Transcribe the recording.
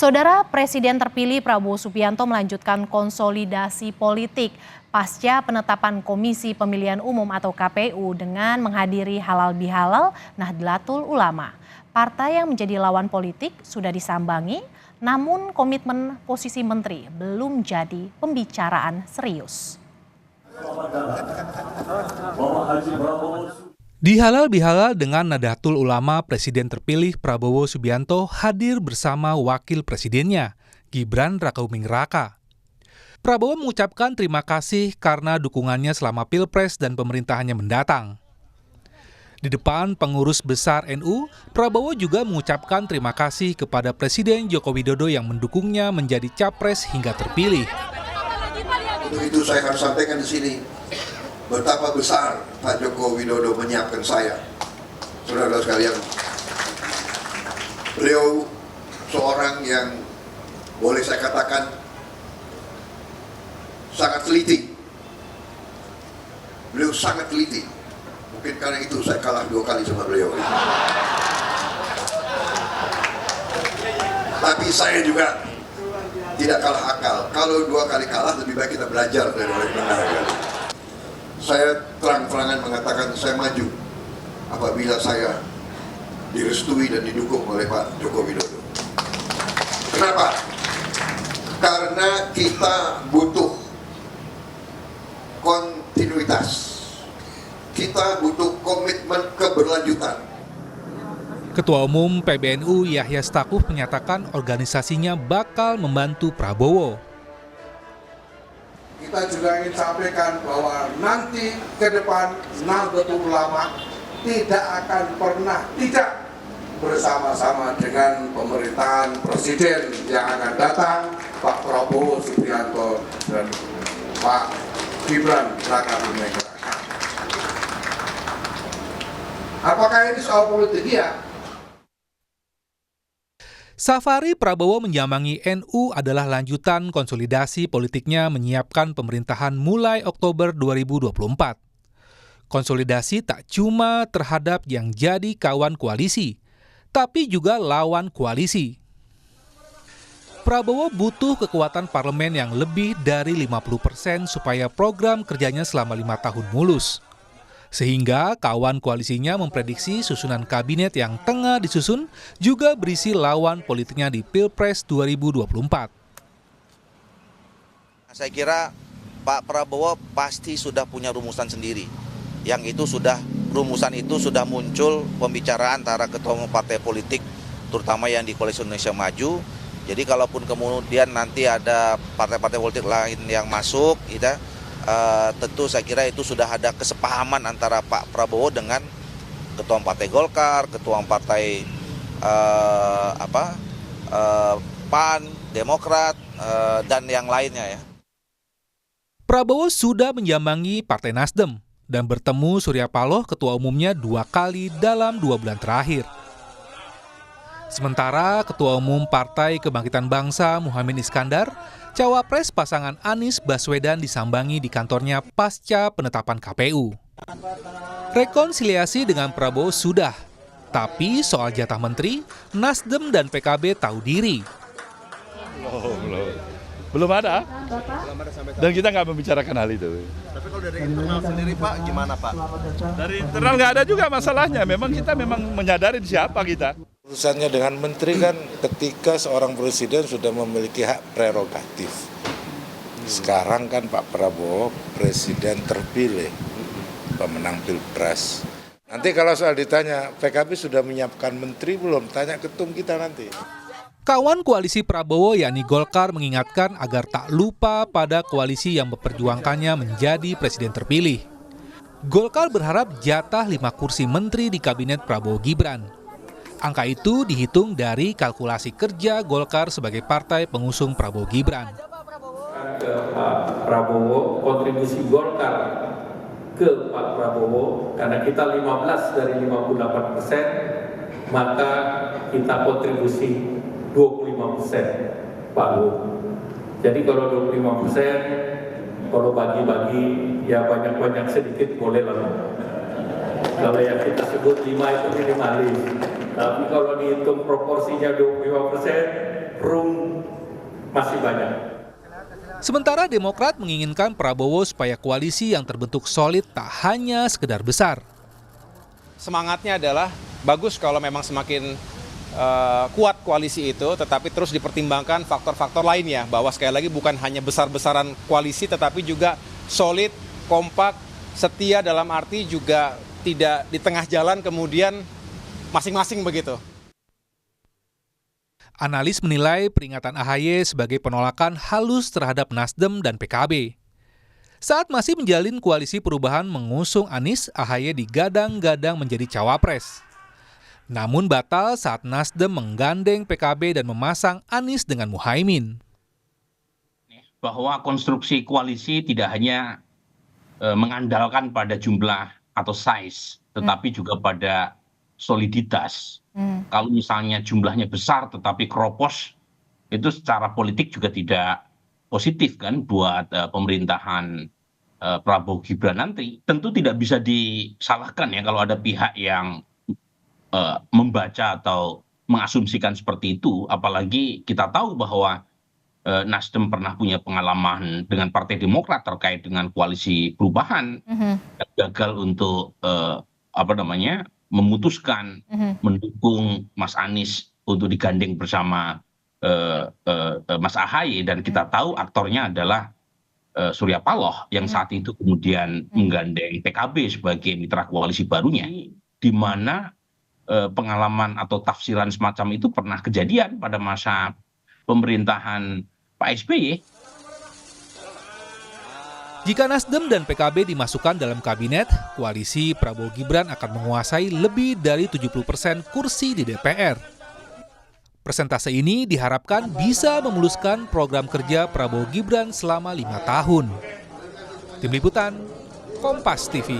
Saudara Presiden terpilih Prabowo Subianto melanjutkan konsolidasi politik pasca penetapan Komisi Pemilihan Umum atau KPU dengan menghadiri halal bihalal Nahdlatul Ulama. Partai yang menjadi lawan politik sudah disambangi, namun komitmen posisi menteri belum jadi pembicaraan serius. Di halal bihalal dengan Nahdlatul Ulama, Presiden terpilih Prabowo Subianto hadir bersama Wakil Presidennya, Gibran Rakabuming Raka. Prabowo mengucapkan terima kasih karena dukungannya selama Pilpres dan pemerintahannya mendatang. Di depan pengurus besar NU, Prabowo juga mengucapkan terima kasih kepada Presiden Joko Widodo yang mendukungnya menjadi capres hingga terpilih. Untuk itu saya harus sampaikan di sini, betapa besar Pak Joko Widodo menyiapkan saya. Saudara sekalian, beliau seorang yang boleh saya katakan sangat teliti. Beliau sangat teliti. Mungkin karena itu saya kalah 2 kali sama beliau. Tapi saya juga tidak kalah akal. Kalau 2 kali kalah, lebih baik kita belajar dari orang yang menang. Saya terang-terangan mengatakan saya maju apabila saya direstui dan didukung oleh Pak Joko Widodo. Kenapa? Karena kita butuh kontinuitas. Kita butuh komitmen keberlanjutan. Ketua Umum PBNU Yahya Stakuf menyatakan organisasinya bakal membantu Prabowo. Kita juga ingin sampaikan bahwa nanti ke depan Nahdlatul Ulama tidak akan pernah tidak bersama-sama dengan pemerintahan presiden yang akan datang, Pak Prabowo Subianto dan Pak Gibran Rakabuming Raka. Apakah ini soal politik? Ya. Safari Prabowo menjamangi NU adalah lanjutan konsolidasi politiknya menyiapkan pemerintahan mulai Oktober 2024. Konsolidasi tak cuma terhadap yang jadi kawan koalisi, tapi juga lawan koalisi. Prabowo butuh kekuatan parlemen yang lebih dari 50% supaya program kerjanya selama 5 tahun mulus. Sehingga kawan koalisinya memprediksi susunan kabinet yang tengah disusun juga berisi lawan politiknya di Pilpres 2024. Saya kira Pak Prabowo pasti sudah punya rumusan sendiri. Yang itu rumusan itu sudah muncul pembicaraan antara ketua umum partai politik, terutama yang di Koalisi Indonesia Maju. Jadi kalaupun kemudian nanti ada partai-partai politik lain yang masuk, tentu saya kira itu sudah ada kesepahaman antara Pak Prabowo dengan Ketua Umum Partai Golkar, Ketua Umum Partai PAN, Demokrat, dan yang lainnya ya. Prabowo sudah menjambangi Partai Nasdem dan bertemu Surya Paloh ketua umumnya 2 kali dalam 2 bulan terakhir. Sementara Ketua Umum Partai Kebangkitan Bangsa Muhaimin Iskandar, cawapres pasangan Anies Baswedan disambangi di kantornya pasca penetapan KPU. Rekonsiliasi dengan Prabowo sudah, tapi soal jatah menteri, Nasdem dan PKB tahu diri. Belum ada. Dan kita nggak membicarakan hal itu. Tapi kalau dari internal sendiri Pak, gimana Pak? Dari internal nggak ada juga masalahnya. Kita memang menyadari siapa kita. Urusannya dengan menteri kan ketika seorang presiden sudah memiliki hak prerogatif. Sekarang kan Pak Prabowo presiden terpilih, pemenang Pilpres. Nanti kalau soal ditanya, PKB sudah menyiapkan menteri belum? Tanya ketum kita nanti. Kawan koalisi Prabowo yakni Golkar mengingatkan agar tak lupa pada koalisi yang memperjuangkannya menjadi presiden terpilih. Golkar berharap jatah 5 kursi menteri di kabinet Prabowo Gibran. Angka itu dihitung dari kalkulasi kerja Golkar sebagai partai pengusung Prabowo Gibran. Pak Prabowo, kontribusi Golkar ke Pak Prabowo, karena kita 15 dari 58%, maka kita kontribusi 25% Pak Bu. Jadi kalau 25%, kalau bagi-bagi ya banyak-banyak sedikit boleh lah. Kalau yang kita sebut 5 itu minimalis. Tapi kalau dihitung proporsinya 25%, room masih banyak. Sementara Demokrat menginginkan Prabowo supaya koalisi yang terbentuk solid tak hanya sekedar besar. Semangatnya adalah bagus kalau memang semakin kuat koalisi itu, tetapi terus dipertimbangkan faktor-faktor lainnya, bahwa sekali lagi bukan hanya besar-besaran koalisi tetapi juga solid, kompak, setia, dalam arti juga tidak di tengah jalan kemudian masing-masing begitu. Analis menilai peringatan AHY sebagai penolakan halus terhadap Nasdem dan PKB. Saat masih menjalin koalisi perubahan mengusung Anies, AHY digadang-gadang menjadi cawapres. Namun batal saat Nasdem menggandeng PKB dan memasang Anies dengan Muhaimin. Bahwa konstruksi koalisi tidak hanya mengandalkan pada jumlah atau size, tetapi juga pada soliditas. Kalau misalnya jumlahnya besar tetapi keropos, itu secara politik juga tidak positif kan buat pemerintahan Prabowo Gibran nanti. Tentu tidak bisa disalahkan ya kalau ada pihak yang membaca atau mengasumsikan seperti itu, apalagi kita tahu bahwa Nasdem pernah punya pengalaman dengan Partai Demokrat terkait dengan koalisi perubahan, gagal untuk memutuskan mendukung Mas Anies untuk digandeng bersama Mas AHY, dan kita tahu aktornya adalah Surya Paloh yang saat itu kemudian menggandeng PKB sebagai mitra koalisi barunya, di mana pengalaman atau tafsiran semacam itu pernah kejadian pada masa pemerintahan Pak SBY. Jika Nasdem dan PKB dimasukkan dalam kabinet, koalisi Prabowo Gibran akan menguasai lebih dari 70% kursi di DPR. Persentase ini diharapkan bisa memuluskan program kerja Prabowo Gibran selama 5 tahun. Tim Liputan, Kompas TV.